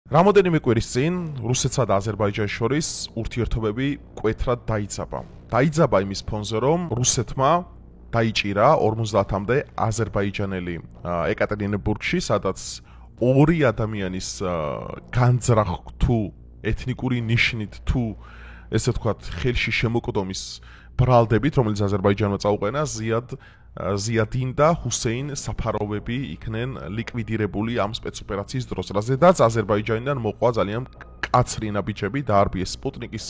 რამოდენიმე კვირის წინ რუსეთსა და აზერბაიჯანს შორის ურთიერთობები მკვეთრად დაიძაბა. დაიძაბა იმის ფონზე, რომ რუსეთმა დაიჭირა 50-მდე აზერბაიჯანელი ეკატერინბურგში, სადაც ორი ადამიანის განძრახ თუ ეთნიკური ნიშნით თუ ესე ვთქვათ, ხელში შემოკვდომის ბრალდებით, რომელიც აზერბაიჯანმა წაუყენა, ზიადინ და ჰუსეინ საფაროვები იქნენ ლიკვიდირებული ამ სპეცოპერაციის დროს, რაზედაც აზერბაიჯანიდან მოყვა ძალიან კაცრი ნაბიჯები დაარბიეს სპუტნიკის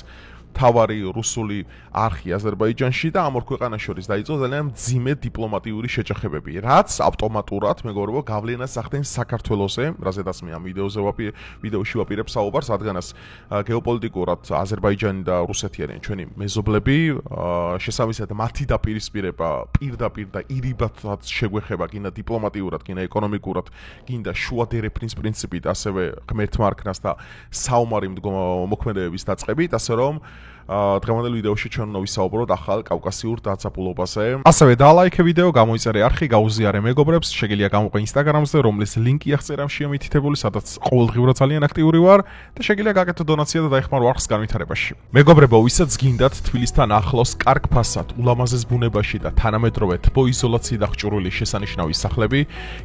თავარი რუსული არხი აზერბაიჯანში და ამ ორ ქვეყანას შორის დაიწყო ძალიან მძიმე დიპლომატიური შეჯახებები, რაც ავტომატურად, მეგობრებო, გავლენას ახდენს საქართველოსზე, რაზედაც მე ამ ვიდეოში ვაპირებ საუბარს, რადგანაც გეოპოლიტიკურად აზერბაიჯანი და რუსეთი არიან ჩვენი მეზობლები, შესაბამისად მათი დაპირისპირება პირდაპირ და ირიბად შეგვეხება გინდა დიპლომატიურად, გინდა ეკონომიკურად, გინდა შუა დერეფნის პრინციპით, ასევე ღმერთმა არქნას და საომარი მოქმედებების დაწყებით, ასე რომ დღევანდელ ვიდეოში ჩვენ უნდა ვისაუბროთ ახალ კავკასიურ დაძაბულობაზე. ასევე დალაიქე ვიდეო, გამოიწერე არხი, გაუზიარე მეგობრებს, შეგიძლია გამოყვე Instagram-ზე, რომლის ლინკი აღწერა შემითითებული, სადაც ყოველდღიურად ძალიან აქტიური ვარ და შეგიძლია გაკეთო დონაცია და დაეხმარო არხს განვითარებაში. მეგობრებო, ვისაც გინდათ თბილისთან ახლოს კარგ ფასად, ულამაზეს ბუნებაში და თანამედროვე თბოიზოლაციით აღჭურვილი შესანიშნავი სახლები,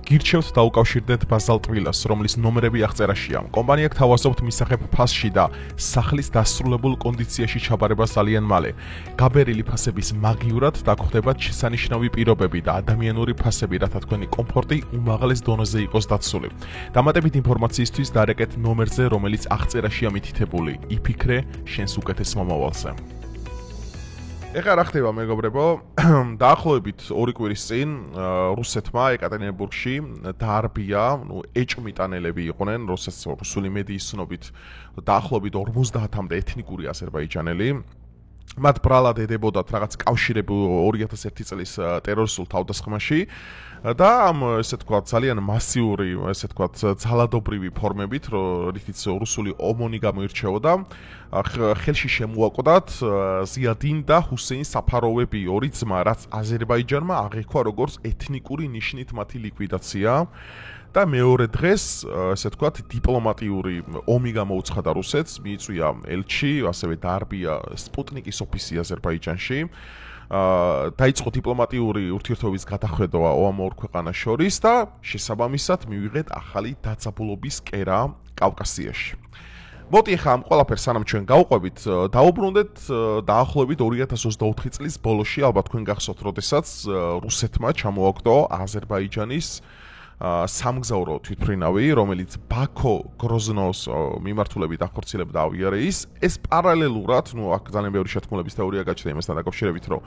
გირჩევთ დაუკავშირდეთ ბაზალტ ვილას, რომლის ნომერები აღწერაშია. კომპანია გთავაზობთ მისაღებ ფასში და სახლის დასრულებულ კონდიციაში ჩაბარება ძალიან მალე. გაბერილი ფასების მაგიურად დაგხვდებათ შესანიშნავი პირობები და ადამიანური ფასები, რათა თქვენი კომფორტი უმაღლეს დონეზე იყოს დაცული. დამატებით ინფორმაციისთვის დარეკეთ ნომერზე, რომელიც აღწერაშია მითითებული. იფიქრე შენს უკეთეს მომავალზე. ეხლა რა ხდება, მეგობრებო? დაახლოებით 2 კვირის წინ რუსეთმა ეკატერინბურგში დაარბია, ეჭმიტანელები იყვნენ, რუსული მედიის ცნობით დაახლოებით 50-მდე ეთნიკური აზერბაიჯანელი. მათ ბრალად ედებოდათ რაღაც კავშირები 2001 წლის ტერორისტულ თავდასხმაში და ამ ესე ვთქვათ ძალიან მასიური, ესე ვთქვათ ძალადობრივი ფორმებით, რითიც რუსული ომონი გამოირჩეოდა, ხელში შემოაკვდათ ზიადინ და ჰუსეინ საფაროვები, ორი ძმა, რაც აზერბაიჯანმა აღიქვა როგორც ეთნიკური ნიშნით მათი ლიკვიდაცია. და მეორე დღეს, ესე ვთქვათ, დიპლომატიური ომი გამოუცხადა რუსეთს, მიიწვია ელჩი, ასევე დაარბია სპუტნიკის ოფისი აზერბაიჯანში. დაიწყო დიპლომატიური ურთიერთობების გადახვედრა ამ ორ ქვეყანას შორის და შესაბამისად მივიღეთ ახალი დაძაბულობის კერა კავკასიაში. მოდი ახლა ამ ყველაფერს სანამ ჩვენ გავყვებით, დაუბრუნდეთ დაახლოებით 2024 წლის ბოლოში, ალბათ თქვენ გახსოვთ, როდესაც რუსეთმა ჩამოაგდო აზერბაიჯანის სამგზავრო თვითმფრინავი, რომელიც ბაქო-გროზნოს მიმართულებით ახორციელებდა ავიარეის, ეს პარალელურად, აქ ძალიან ბევრი შეთქმულების თეორია გაჩნდა იმასთან დაკავშირებით, რომ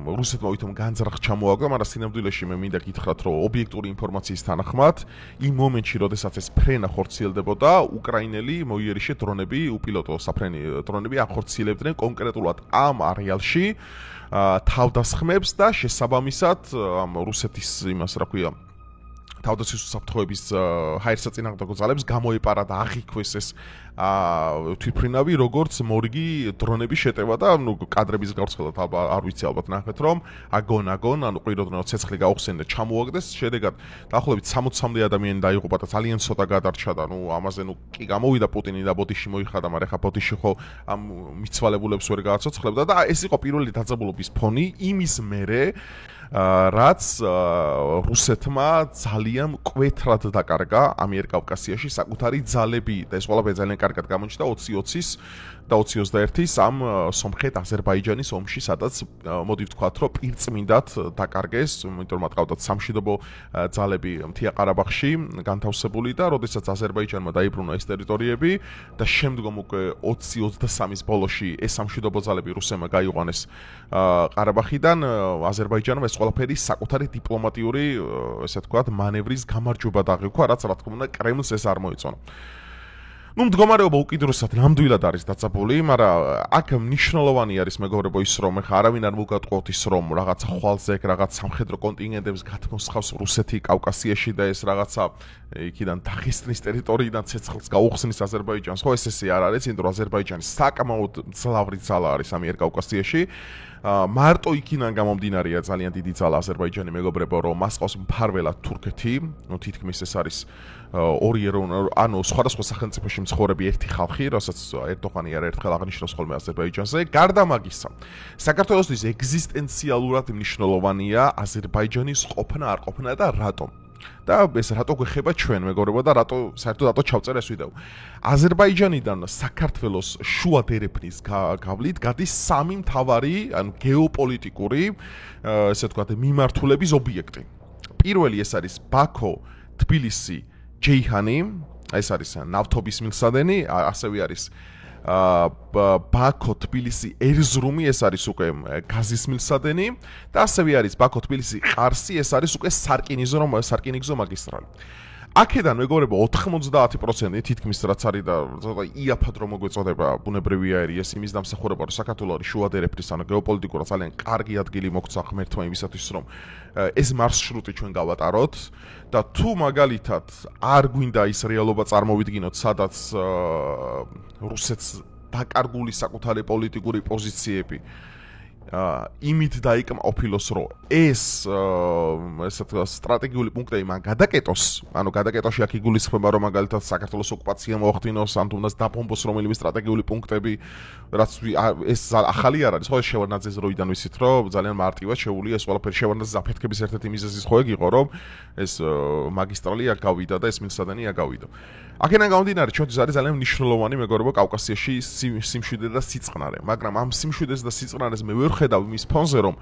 რუსეთმა ვითომ განძრახ ჩამოაგდო, მაგრამ სინამდვილეში მე მინდა გითხრათ, რომ ობიექტური ინფორმაციის თანახმად, იმ მომენტში, როდესაც ეს ფრენა ხორციელდებოდა, უკრაინელი მოიერიშე დრონები, უპილოტო საფრენი დრონები ახორციელებდნენ კონკრეტულად ამ არეალში თავდასხმებს და შესაბამისად ამ რუსეთის იმას რა ქვია თავდაცვის უსაფრთხოების ჰაერსაწინააღმდეგო ძალებს გამოეპარა და აღიქვეს ეს თვითმფრინავი, როგორც მორიგი დრონები შეტევა და კადრების გავრცელად არ ვიცი ალბათ ნახეთ, რომ აგონ, ანუ ყვიროდნო ცეცხლი გაუხსენდა, ჩამოაგდეს, შედეგად დაახლოებით 60-მდე ადამიანი დაიღუპა და ძალიან ცოტა გადარჩა და ამაზე კი გამოვიდა პუტინი და ბოდიში მოიხადა, მაგრამ ეხა ბოდიში ხო ამ მიცვალებულებს ვერ გააცოცხლებდა და ეს იყო პირველი დაძაბულობის ფონი იმის მერე რაც რუსეთმა ძალიან მკვეთრად დაკარგა ამიერკავკასიაში საკუთარი ძალები და ეს ყველაფერი ძალიან კარგად გამოჩნდა 2020-ის და 2021-ის ამ სომხეთ აზერბაიჯანის ომში, სადაც მოდი ვთქვათ, რომ პირწმინდად დაკარგეს, იმიტომ რომ ყავდათ სამშვიდობო ძალები მთიან ყარაბაღში განთავსებული და როდესაც აზერბაიჯანმა დაიბრუნა ეს ტერიტორიები და შემდგომ უკვე 2023-ის ბოლოში ეს სამშვიდობო ძალები რუსებმა გაიყვანეს ყარაბაღიდან, აზერბაიჯანმა ეს ყველაფერი საკუთარი დიპლომატიური, ესე ვთქვათ, მანევრის გამარჯვება აღიქვა, რაც რა თქმა უნდა კრემლს ეს არ მოეწონა. მდგომარეობა უკიდურესად ნამდვილად არის დაძაბული, მაგრამ აქ მნიშვნელოვანი არის, მეგობრებო, ის რომ ხა არავინ არ მოგატყუოთ ის რომ რაღაცა ხვალზე რაღაც სამხედრო კონტინგენტებს გათმოსხავს რუსეთი კავკასიაში და ეს რაღაცა იქიდან დაღესტნის ტერიტორიიდან ცეცხლს გაუხსნის აზერბაიჯანს, ხო ესე არ არის, იმიტომ რომ აზერბაიჯანი საკმაოდ მძლავრი ძალა არის ამიერკავკასიაში. მარტო იქიდან გამომდინარეა ძალიან დიდი ძალა აზერბაიჯანი, მეგობრებო, რომ მას ყავს მფარველად თურქეთი, თითქმის ეს არის ორი ანუ სხვადასხვა სახელმწიფოში მცხოვრები ერთი ხალხი, რასაც ერდოღანი არაერთხელ აღნიშნავს ხოლმე აზერბაიჯანზე. გარდა მაგისა, საქართველოსთვის ეგზისტენციალურად მნიშვნელოვანია აზერბაიჯანის ყოფნა არ ყოფნა და რატომ? და ეს რატო გვეხება ჩვენ მეგობრებო და საერთოდ რატო ჩავწერე ეს ვიდეო. აზერბაიჯანიდან საქართველოს შუა დერეფნის გავლით გადის სამი მთავარი, ანუ გეოპოლიტიკური, ესე ვთქვათ, მიმართულების ობიექტი. პირველი ეს არის ბაქო, თბილისი, ჯეიჰანი, ეს არის ნავთობის მილსადენი, ასევე არის ბაქო, თბილისი, ერზრუმი, ეს არის უკვე გაზის მილსადენი და ასევე არის ბაქო, თბილისი, ყარსი, ეს არის უკვე სარკინიგზო მაგისტრალი. აქედან მეგობრებო 90% თითქმის რაც არის და იაფად რომ მოგვეწოდება ბუნებრივია ეს იმის დამსახურება რომ საქართველოს არის შუა დერეფნის ანუ გეოპოლიტიკურად ძალიან კარგი ადგილი მოგცა ღმერთმა იმისათვის რომ ეს მარშრუტი ჩვენ გავატაროთ და თუ მაგალითად არ გვინდა ის რეალობა წარმოვიდგინოთ სადაც რუსეთს დაკარგული საკუთარი პოლიტიკური პოზიციები იმით დაიკმაყოფილოს რომ ეს სტრატეგიული პუნქტები მან გადაკეტოს, ანუ გადაკეტოში აქ იგულისხმება რომ მაგალითად საქართველოს ოკუპაცია მოახდინოს, ან თუნდაც დაბომბოს რომელიმე სტრატეგიული პუნქტები, რაც ეს ახალი არ არის, ხო შევარდნაძეს როიდან ვიცით რომ ძალიან მარტივად შეუულია ეს ყველაფერი შევარდნაძის აფეთქების ერთ-ერთი მიზეზი ხო იყო რომ ეს მაგისტრალი აქ გავიდა და ეს მილსადენი აქ გავიდა. აქედან გამომდინარე, ჩვენთვის არის ძალიან მნიშვნელოვანი მეგობრებო კავკასიაში სიმშვიდე და სიწყნარე, მაგრამ ამ სიმშვიდეს და სიწყნარეს მე ვერ ხედავ იმის ფონზე, რომ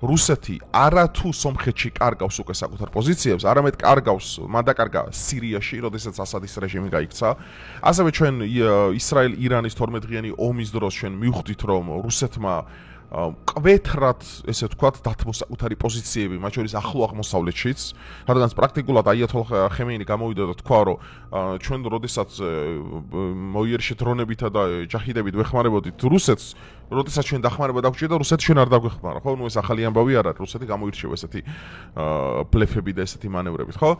რუსეთი არათუ სომხეთში კარგავს უკვე საკუთარ პოზიციებს, არამედ კარგავს, მან დაკარგა სირიაში, როდესაც ასადის რეჟიმი გაიქცა. ასევე ჩვენ ისრაელ-ირანის 12-დღიანი ომის დროს ჩვენ მივხვდით, რომ რუსეთმა კვეთრად, ესე ვთქვათ, დათმო საკუთარი პოზიციები, მათ შორის ახლო აღმოსავლეთშიც, რადგან პრაქტიკულად აიათოლა ხემეინი გამოვიდა და თქვა, რომ ჩვენ როდესაც მოიერშე დრონებითა და ჯაჰიდებით ვეხმარებოდით რუსეთს, როდესაც ჩვენ დახმარება დაგჭირდა, რუსეთი ჩვენ არ დაგვეხმარა, ხო? ნუ ეს ახალი ამბავი არ არის, რუსეთი გამოირჩევა ესეთი ბლეფები და ესეთი მანევრებით, ხო?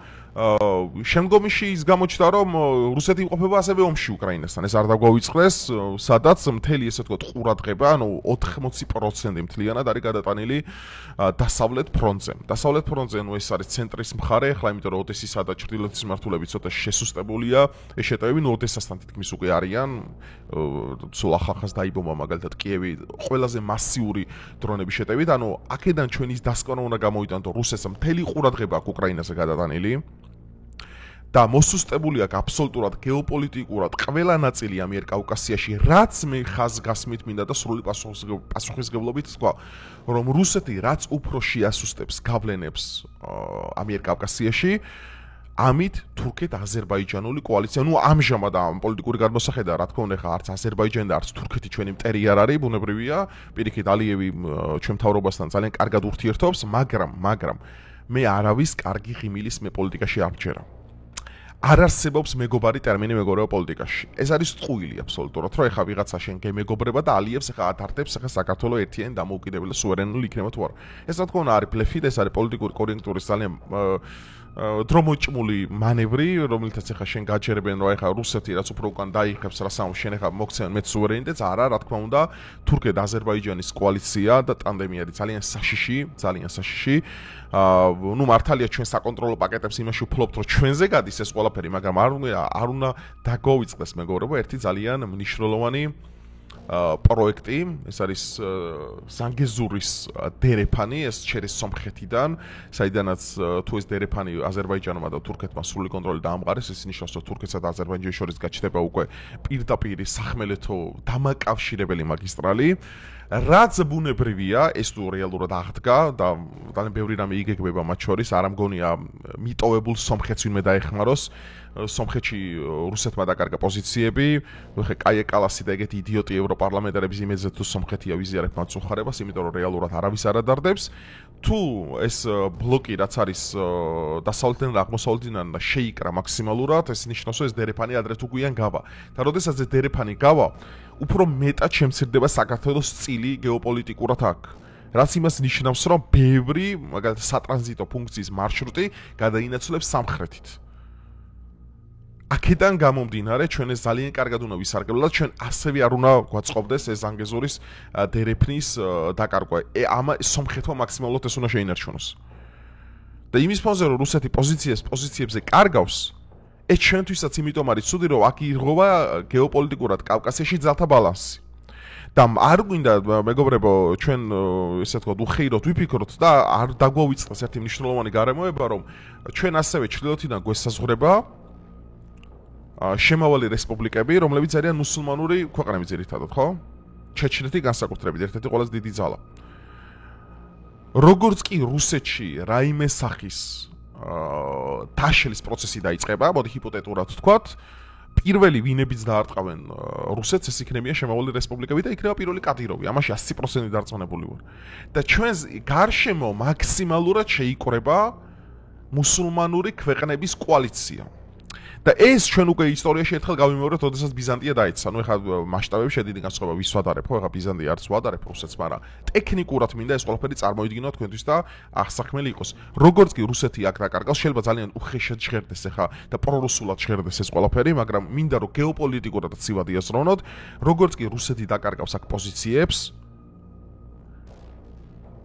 შემდგომში ის გამოჩნდა, რომ რუსეთი იმყოფება ასევე ომში უკრაინასთან, ეს არ დაგვავიწყდეს, სადაც მთელი ესე ვთქვათ ყურადღება, ანუ 80% მთლიანად არის გადატანილი დასავლეთ ფრონტზე. დასავლეთ ფრონტზე, ნუ ეს არის ცენტრის მხარე, ახლა იმიტომ რომ ოდესისა და ჩრდილოეთის მმართველები ცოტა შესუსტებულია, ეს შეტევები, ნუ ოდესასთან თითქმის უკვე არიან, სულ ახალ-ახალს დაიბომბა მაგალითად კიევი ყველაზე მასიური დრონების შეტევით, ანუ აქედან ჩვენ ის დასკვნა უნდა გამოვიდანთ, რომ რუსეთს მთელი ყურადღება აქვს უკრაინაზე გადატანილი. და მოსუსტებული აქვს აბსოლუტურად გეოპოლიტიკურად ყველა ნაწილი ამიერკავკასიაში, რაც მე ხაზგასმით მინდა და სრული პასუხისმგებლობით თქვა, რომ რუსეთი რაც უფრო შეასუსტებს გავლენებს ამიერკავკასიაში, ამით თურქეთ-აზერბაიჯანული კოალიცია, ნუ ამჟამად ამ პოლიტიკური გადმოსახედა, რა თქმა უნდა, ხა არც აზერბაიჯანი და არც თურქეთი ჩვენი მტერი არ არის, ბუნებრივია, პირიქით ალიევი ჩვენ მთავრობასთან ძალიან კარგად ურთიერთობს, მაგრამ მე არავის კარგი ღიმილის მე პოლიტიკაში არ ვჯერა. არ არსებობს მეგობარი ტერმინი მეგობრებო პოლიტიკაში. ეს არის წყვილი აბსოლუტურად, რომ ეხა ვიღაცა შენ გემეგობრება და ალიევს ეხა ათართებს ეხა საქართველოს ერთიანი დამოუკიდებელი სუვერენული იქნება თუ არა. ეს რა თქმა უნდა არის ბლეფი და ეს არის პოლიტიკური კონიუნქტურის ძალიან დრომოჭმული მანევრი, რომელთაც ეხა შენ გაჯერებენ, რომ ეხა რუსეთი რაც უფრო უკან დაიხებს, რასაო შენ ეხა მოგცემენ მეც სუვერენიტეტს, არა, რა თქმა უნდა, თურქეთ-აზერბაიჯანის კოალიცია და ტანდემი არის ძალიან საშიში. ნუ მართალია ჩვენ საკონტროლო პაკეტებს იმაში ვფლობთ, რომ ჩვენზე გადის ეს ყველაფერი, მაგრამ არ უნდა დაგვავიწყდეს მეგობრებო, ერთი ძალიან მნიშვნელოვანი პროექტი, ეს არის ზანგეზურის დერეფანი, ეს შედის სომხეთიდან, საიდანაც თუ ეს დერეფანი აზერბაიჯანმა და თურქეთმა სრული კონტროლი დაამყარეს, ეს ნიშნავს, რომ თურქეთსა და აზერბაიჯანის შორის გაჩნდება უკვე პირდაპირ სახმელეთო დამაკავშირებელი მაგისტრალი. რაც ბუნებრივია, ეს თუ რეალურად აღდგა და ძალიან ბევრი რამე იგეგმება მათ შორის, არ ამგონია მიტოვებულ სომხეთს ვინმე დაეხმაროს. სომხეთში რუსეთმა დაკარგა პოზიციები, ხე კაია კალასი და ეგეთი იდიოტი ევროპარლამენტარების იმედზე თუ სომხეთია ვიზიარებ მათ უხარებას, იმიტომ რომ რეალურად არავის არ ადარდებს. თუ ეს ბლოკი რაც არის დასავლეთიდან და აღმოსავლეთიდან და შეიკრა მაქსიმალურად, ეს ნიშნავს, რომ ეს დერეფანი ადრე თუ გვიან გავა. და როდესაც ეს დერეფანი გავა, უფრო მეტად შემცირდება საქართველოს წილი გეოპოლიტიკურად აქ. რაც იმას ნიშნავს, რომ ბევრი, მაგალითად, სატრანზიტო ფუნქციის მარშრუტი გადაინაცვლებს სამხრეთით. აქედან გამომდინარე, ჩვენ ეს ძალიან კარგად უნდა ვისარგებლოთ, ჩვენ ასევე არ უნდა გვაწყობდეს ეს ზანგეზურის დერეფნის დაკარგვა. ამ სომხეთმა მაქსიმალურად ეს უნდა შეინარჩუნოს. და იმის ფონზე, რომ რუსეთი პოზიციებზე კარგავს, ეს ჩვენთვისაც იმიტომ არის ცუდი, რომ აქ ირღვევა გეოპოლიტიკურად კავკასიაში ძალთა ბალანსი. და არ გვინდა მეგობრებო ჩვენ ესე ვთქვათ უხეიროთ ვიფიქროთ და არ დაგვავიწყდეს ერთი მნიშვნელოვანი გარემოება რომ ჩვენ ასევე ჩრდილოეთიდან გვესაზღვრება შემავალი რესპუბლიკები რომლებიც არიან მუსულმანური ქვეყნები ძირითადად ხო ჩეჩნეთი განსაკუთრებით ერთ-ერთი ყველაზე დიდი ძალა როგორც კი რუსეთში რაიმე სახის დაშლის პროცესი დაიწყება მოდი ჰიპოთეტურად ვთქვათ პირველი ვინებიც დაარტყავენ რუსეთს ეს იქნებიან შემავალი რესპუბლიკები და იქნება პირველი კადიროვი. ამაში 100% დარწმუნებული ვარ. და ჩვენს გარშემო მაქსიმალურად შეიკრება მუსულმანური ქვეყნების კოალიცია. და ეს ჩვენ უკვე ისტორიაში ერთხელ გავიმეორეთ, როდესაც ბიზანტია დაეცა. ნუ ეხლა მასშტაბები შედიდი განსხვავება ვის ვადარებ, ხო? ეხლა ბიზანტია არც ვადარებ რუსეთს, მაგრამ ტექნიკურად მინდა ეს ყველაფერი წარმოიდგინოთ თქვენთვის და აღსაქმელი იყოს. როგორც კი რუსეთი აქ დაკარგავს, შეიძლება ძალიან უხეშად ჟღერდეს ეხლა და პრორუსულად ჟღერდეს ეს ყველაფერი, მაგრამ მინდა რომ გეოპოლიტიკურად ცივად იაზროვნოთ, როგორც კი რუსეთი დაკარგავს აქ პოზიციებს,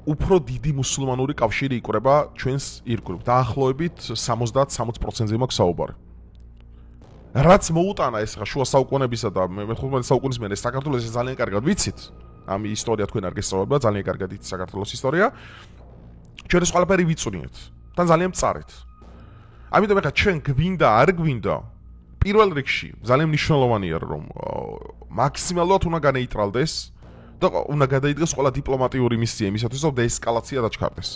უფრო დიდი მუსულმანური კავშირი იკრება ჩვენს ირგვლივ. დაახლოებით 70-60%-ზე მაქვს საუბარი. რაც მოუტანა ეს ხა შუა საუკუნეებისა და მე-15 საუკუნის მერე საქართველოს ეს ძალიან კარგად ვიცით. ამ ისტორია თქვენ არ გესწავლება, ძალიან კარგად იცით საქართველოს ისტორია. ჩვენ ეს ყველაფერი ვიწვნიეთ და ძალიან მწარეთ. ამიტომ ეხლა ჩვენ გვინდა არ გვინდა პირველ რიგში ძალიან მნიშვნელოვანია რომ მაქსიმალურად უნდა განეიტრალდეს და უნდა გადაიდგეს ყველა დიპლომატიური მისია იმისათვის რომ დეესკალაცია დაჩქარდეს.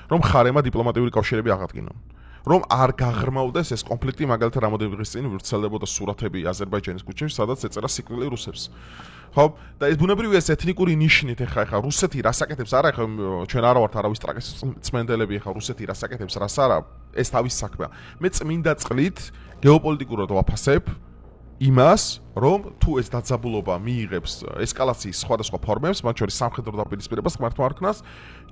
რომ ხარემა დიპლომატიური კავშირები აღადგინონ. რომ არ გაღრმავდეს ეს კონფლიქტი მაგალითად რამოდენიმე დღის წინ ვრცელდებოდა სურათები აზერბაიჯანის ქუჩებში სადაც ეწერა სიკვდილი რუსებს ხო და ეს ბუნებრივია ეს ეთნიკური ნიშნით ეხა რუსეთი რას აკეთებს არა ეხა ჩვენ არა ვართ არავის ტრაკის წმენდელები ეხა რუსეთი რას აკეთებს რას არა ეს თავის საქმეა მე წმინდა წყლით გეოპოლიტიკურად ვაფასებ იმას რომ თუ ეს დაძაბულობა მიიღებს ესკალაციის სხვადასხვა ფორმებს მათ შორის სამხედრო დაპირისპირებას ხმართმარქმნას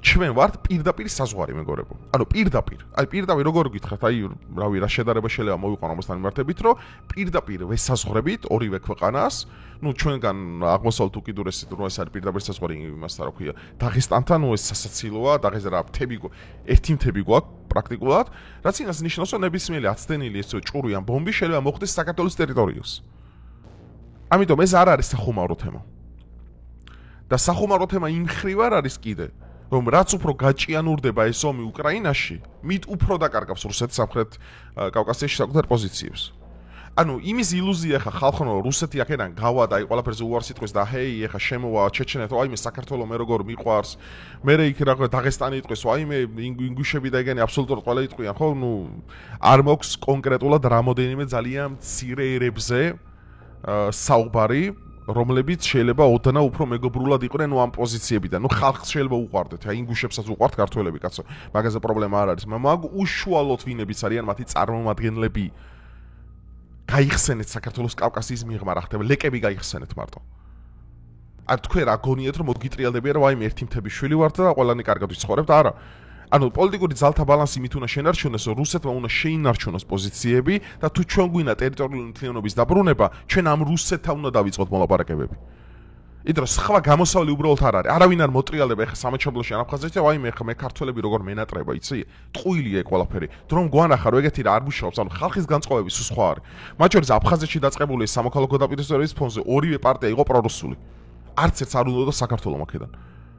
ჩვენ ვართ პირდაპირ საზღვარი მეგობრებო. ანუ პირდაპირ როგორ გითხრათ, აი რავი რა შედარება შეიძლება მოვიყვანო ამასთან მიმართებით, რომ პირდაპირ ვესაზღვრებით ორივე ქვეყანას, ნუ ჩვენგან აღმოსავლეთ უკიდურესი რომ ეს არის პირდაპირ საზღვარი იმასთან რა ქვია, დაღესტანთან, ნუ ეს სასაცილოა, დაღესტანი რა მთები ერთი მთები გვაქვს პრაქტიკულად, რაც იმას ნიშნავს, რომ ნებისმიერი აცდენილი ეს ჭური ან ბომბი შეიძლება მოხვდეს საქართველოს ტერიტორიას. ამიტომ ეს არ არის სახუმარო თემა. და სახუმარო თემა იმ ხრივ არ არის კიდე რომ რაც უფრო გაჭიანურდება ეს ომი უკრაინაში, მით უფრო დაკარგავს რუსეთს სამხრეთ კავკასიაში საკუთარ პოზიციებს. ანუ იმის ილუზია ხა ხალხო რუსეთი აქედან გავა და აი ყველაფერზე უარს იტყვის და ჰეი ეხა შემოვა ჩეჩნეთო აი მე საქართველოს მე როგორ მიყვარს მე იქ რაღაც დაღესტანი იტყვის აი მე ინგუშები და ეგენი აბსოლუტურად ყველა იტყვიან ხო ნუ არ მოქვს კონკრეტულად რამოდენიმე ძალიან მცირე ერებზე საუბარი რომლებიც შეიძლება ოდნა უფრო მეგობრულად იყვნენ ამ პოზიციებიდან. ნუ ხალხს შეიძლება უყვარდეთ, აი ინგუშებსაც უყვართ ქართველები, კაცო. მაგაზე პრობლემა არ არის. მაგ უშუალოდ ვინებიც არიან მათი წარმომადგენლები გაიხსენეთ საქართველოს კავკასიის მიღმა რა ხდება, ლეკები გაიხსენეთ მარტო. არ თქვენ რა გონიათ რომ მოგიტრიალდებიან რომ აი მე ერთი მთების შვილი ვარ და ყველანი კარგად ვიცხოვრებთ, არა. ანუ პოლიტიკური ძალთა ბალანსი მით უნდა შენარჩუნოს, რუსეთმა უნდა შეინარჩუნოს პოზიციები და თუ ჩვენ გვინდა ტერიტორიული მთლიანობის დაბრუნება, ჩვენ ამ რუსეთთან უნდა დავიწყოთ მოლაპარაკებები. იდრო სხვა გამოსავალი უბრალოდ არ არის. არავინ არ მოტრიალდება ეხა სამაჩაბლოში ან აფხაზეთში, აი მე ქართველები როგორ მენატრება, იცი? ტყუილია ეგ ყველაფერი. დრომ გვანახა რომ ეგეთი რა არ მუშაობს, ანუ ხალხის განწყობები სულ სხვა არის. მათ შორის აფხაზეთში დაწყებული სამოქალაქო დაპირისპირების ფონზე ორივე პარტია იყო პრორუსული. არც ერთს არ უნდა საქართველოს მაქედან.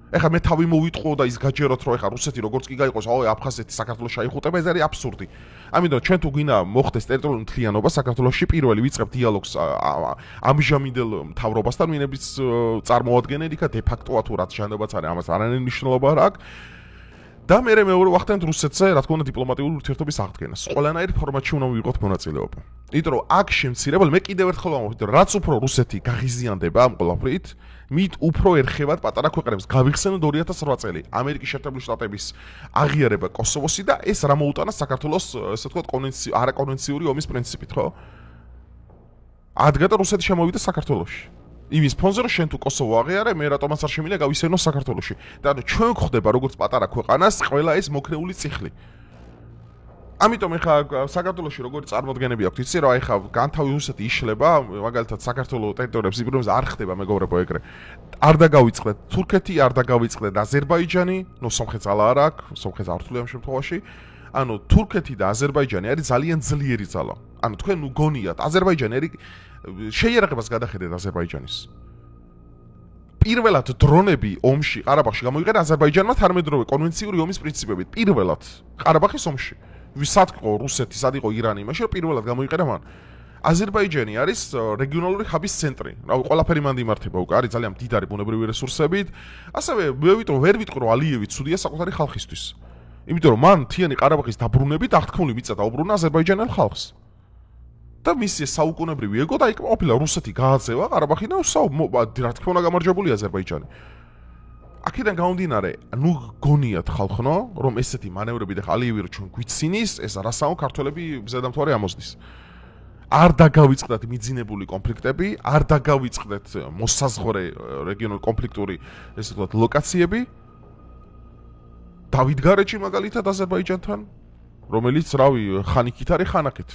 ეხლა მე თავი მოვიტყო და ის გაჯეროთ რომ ეხლა რუსეთი როგორც კი გაიყოს, აუ აფხაზეთი საქართველოს შეიხუტება, ეს არის აბსურდი. ამიტომ ჩვენ თუ გვინდა მოხდეს ტერიტორიული მთლიანობა საქართველოში პირველი ვიწყებთ დიალოგს ამჟამინდელ მთავრობასთან, ვინებიც წარმოადგენენ იქა დე ფაქტოა თუ რაც ჟანდებაც არის, ამას არანაირი მნიშვნელობა არ აქვს. და მე მეორე ვახდენთ რუსეთზე, რა თქმა უნდა, დიპლომატიური ურთიერთობის აღდგენას. ყველანაირ ფორმატში უნდა ვიყოთ მონაწილეობა. იმიტომ რომ აქ შემცირებელ მე კიდევ ერთხელ ვამბობ, რომ რაც უფრო რუსეთი გაღიზიანდება ამ ყველაფრით, მით უფრო ერხევათ პატარა ქვეყნებს. გავიხსენოთ 2008 წელი, ამერიკის შეერთებული შტატების აღიარება კოსოვოსი და ეს რა მოუტანა საქართველოს, ესე ვთქვათ, არაკონვენციური ომის პრინციპით, ხო? ადგა და რუსეთი შემოვიდა საქართველოში. იმის ფონზე რომ შენ თუ კოსოვო აღიარე, მე რატომაც არ შემიძლია გავისერნო საქართველოში. და ანუ ჩვენ გვხდება როგორც პატარა ქვეყანას ყველა ეს მოქნეული ციხლი. ამიტომ ეხა საქართველოში როგორი წარმოდგენები აქვს, იცი რა, ეხა განთავი რუსეთი იშლება, მაგალითად საქართველოს ტერიტორიებს იბრუნებს არ ხდება მეგობრებო ეგრე. არ დაგავიწყდეთ თურქეთი, არ დაგავიწყდეთ აზერბაიჯანი, ნუ სომხეთს ალა არ აქვს, სომხეთს არ რთულია ამ შემთხვევაში. ანუ თურქეთი და აზერბაიჯანი არის ძალიან ძლიერი ძალა. ანუ თქვენ გონიათ აზერბაიჯანი შეიარაღებას გადახედეთ აზერბაიჯანის. პირველად დრონები ომში ყარაბაღში გამოიყენა აზერბაიჯანმა თანამედროვე კონვენციური ომის პრინციპებით. პირველად ყარაბაღის ომში. ვისაც იყო რუსეთი, სად იყო ირანი, მაშინ პირველად გამოიყენა მან. აზერბაიჯანი არის რეგიონალური ჰაბის ცენტრი. რავი, ყველაფერი მანდ იმართება უკვე, არის ძალიან მდიდარი ბუნებრივი რესურსებით. ასევე ვერ ვიტყვი რომ ალიევი ცუდია საკუთარი ხალხისთვის. იმიტომ რომ მან მთიანი ყარაბაღის დაბრუნებით აღთქმული მიწა დაუბრუნა აზერბაიჯანელ ხალხს. და მისი საუკუნებრივი ეგო და იქ ყოფილა რუსეთი გააძევა ყარაბაღი და რა თქმა უნდა გამარჯვებული აზერბაიჯანი. აქედან გამომდინარე, ნუ გონიათ ხალხო, რომ ესეთი მანევრები და ალიევი რო ჩვენ გვიცინის, ეს არასაო ქართველები ზედამთვარე ამოსდის. არ დაგავიწყდეთ მიძინებული კონფლიქტები, არ დაგავიწყდეთ მოსაზღვრე რეგიონულ კონფლიქტური ესე ვთქვათ ლოკაციები. დავითგარეჯი მაგალითად აზერბაიჯანთან, რომელიც რავი, ხანიკით არის ხანაკით.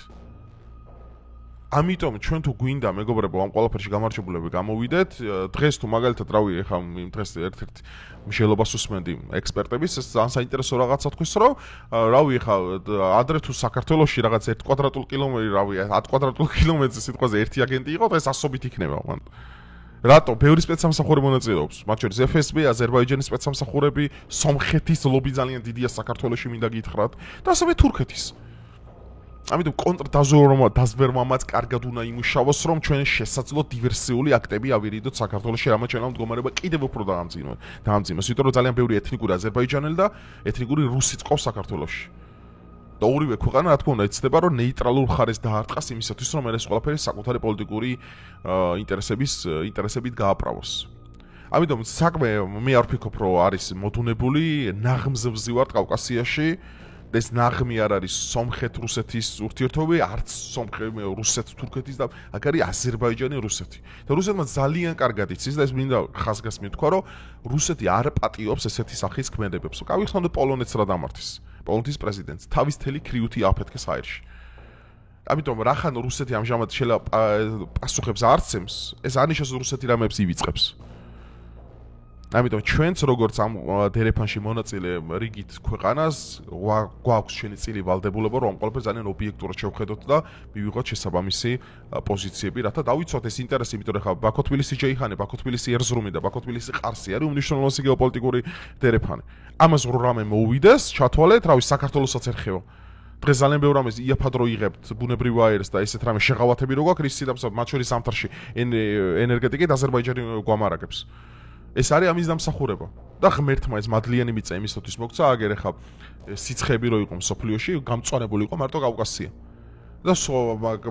ამიტომ ჩვენ თუ გვინდა მეგობრებო ამ ყველაფერში გამარჯვებულები გამოვიდეთ, დღეს თუ მაგალითად რავი, ეხა დღეს ერთ-ერთი მშელობას უსმენდი ექსპერტების, ეს ძალიან საინტერესო რაღაცა თქვის, რომ რავი, ეხა ადრე თუ საქართველოში რაღაც 1 კვადრატულ კილომეტრი, რავი, 10 კვადრატულ კილომეტრზე სიტყვაზე ერთი აგენტი იყო, დღეს ასობით იქნება მან. რატო? ბევრი სპეცსამსახურე მონაწილეობს, მათ შორის FSB, აზერბაიჯანის სპეცსამსახურები, სომხეთის ლობი ძალიან დიდია საქართველოში მინდა გითხრათ და ასევე თურქეთის. ამიტომ კონტრდაზვერვამაც კარგად უნდა იმუშავოს, რომ ჩვენ შესაძლო დივერსიული აქტები ავირიდოთ საქართველოში, რამაც ჩვენმა მდგომარეობა კიდევ უფრო დაამძიმოს, იმიტომ რომ ძალიან ბევრი ეთნიკური აზერბაიჯანელი და ეთნიკური რუსი წყობს საქართველოში. და ორივე ქვეყანა რა თქმა უნდა იცდება, რომ ნეიტრალურ მხარეს დაარტყას იმისათვის, რომ ეს ყველაფერი საკუთარი პოლიტიკური ინტერესებით გააправოს. ამიტომ საქმე მე არ ვფიქრობ, რომ არის მოდუნებული, ნაღმზე ვზივართ კავკასიაში. ეს ნაღმი არ არის სომხეთ-რუსეთის ურთიერთობები, არც სომხეთ-რუსეთ-თურქეთის და აქ არის აზერბაიჯანი-რუსეთი. და რუსეთმა ძალიან კარგად იცის და ეს მინდა ხაზგასმით თქვა, რომ რუსეთი არ პატიობს ესეთი სახის ქმედებებს. გავიხსენოთ პოლონეთს რა დამართის. პოლონეთის პრეზიდენტს თავის თელი ქრიუთი აფეთქეს აირში. ამიტომ რახან რუსეთი ამჟამად შეიძლება პასუხებს არცემს, ეს არნიშნავს რომ რუსეთი რამებს ივიწყებს. ამიტომ ჩვენც როგორც ამ დერეფანში მონაწილე რიგით ქვეყანას გვაქვს ჩვენი წილი ვალდებულება რომ ყველაფერს ძალიან ობიექტურად შევხედოთ და მივიღოთ შესაბამისი პოზიციები, რათა დავიცვათ ეს ინტერესი, იმიტომ რომ ხა ბაქო-თბილისი ჯეიჰანი, ბაქო-თბილისი ერზრუმი და ბაქო-თბილისი ყარსი არის უმნიშვნელოვანესი გეოპოლიტიკური დერეფანი. ამას რო რამე მოუვიდეს, ჩათვალეთ, რავი, საქართველოსაც ერხევა. დღეს ძალიან ბევრ რამეს იაფადრო იღებთ ბუნებრივ აერს და ესეთ რამე შეღავათები რო გვაქვს, რის სიდამსად მათ შორის სამთარში ენერგეტიკით აზერბაიჯანი გვამარაგებს. ეს არის ამის დამსახურება. და ღმერთმა ეს მადლიანი მიწა იმისათვის მოგცა, აგერ ახლა სიცხეები რო იყო მსოფლიოში, გამწვანებული იყო მარტო კავკასია. და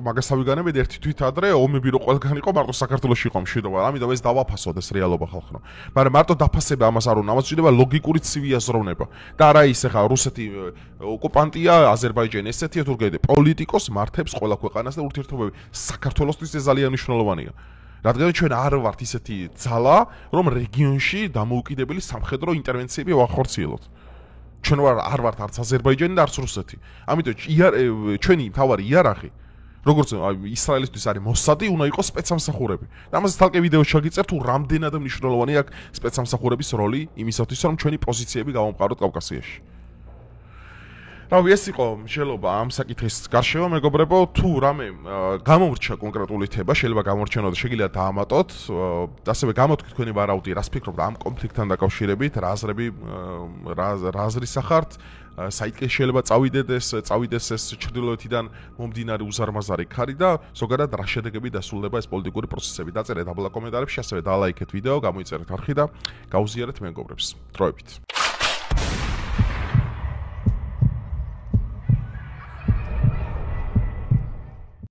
მაგას ავიგანებდი ერთი თვით ადრე, ომები რო ყველგან იყო, მარტო საქართველოში იყო მშვიდობა. ამიტომ ეს დავაფასოთ ეს რეალობა ხალხო. მაგრამ მარტო დაფასება ამას არ უნდა, ამას შეიძლება ლოგიკური ცივი აზროვნება. და არა ის ახლა რუსეთი ოკუპანტია, აზერბაიჯანი ესეთია, თურქეთი პოლიტიკოს მართებს ყველა ქვეყანას და ურთიერთობები საქართველოსთვის ეს ძალიან მნიშვნელოვანია. რადგან ჩვენ არ ვართ ისეთი ძალა, რომ რეგიონში დამოუკიდებელი სამხედრო ინტერვენციები ვახორციელოთ. ჩვენ არ ვართ არც აზერბაიჯანი და არც რუსეთი. ამიტომ ჩვენი მთავარი იარაღი, როგორც ისრაელისთვის არის მოსადი, უნდა იყოს სპეცსამსახურები. და ამაზე თალკე ვიდეო შეგიწევთ, თუ რამდენად მნიშვნელოვანია აქ სპეცსამსახურების როლი იმისათვის, რომ ჩვენი პოზიციები გავამყაროთ კავკასიაში. რავი, ეს იყო მსჯელობა ამ საკითხის გარშემო, მეგობრებო, თუ რამე გამომრჩა კონკრეტული თება, შეიძლება გამორჩენოთ, შეგიძლიათ დაამატოთ, ასევე გამოთქვით თქვენი ვარაუდი, რას ფიქრობთ ამ კონფლიქტთან დაკავშირებით, რა აზრის სახართ, საითკენ შეიძლება წავიდეს ეს ჩრდილოეთიდან მომდინარე უზარმაზარი ქარი და ზოგადად რა შედეგები დასრულდება ეს პოლიტიკური პროცესები. დაწერეთ აბლა კომენტარებში, ასევე დალაიქეთ ვიდეო, გამოიწერეთ არხი და გაუზიარეთ მეგობრებს. დროებით.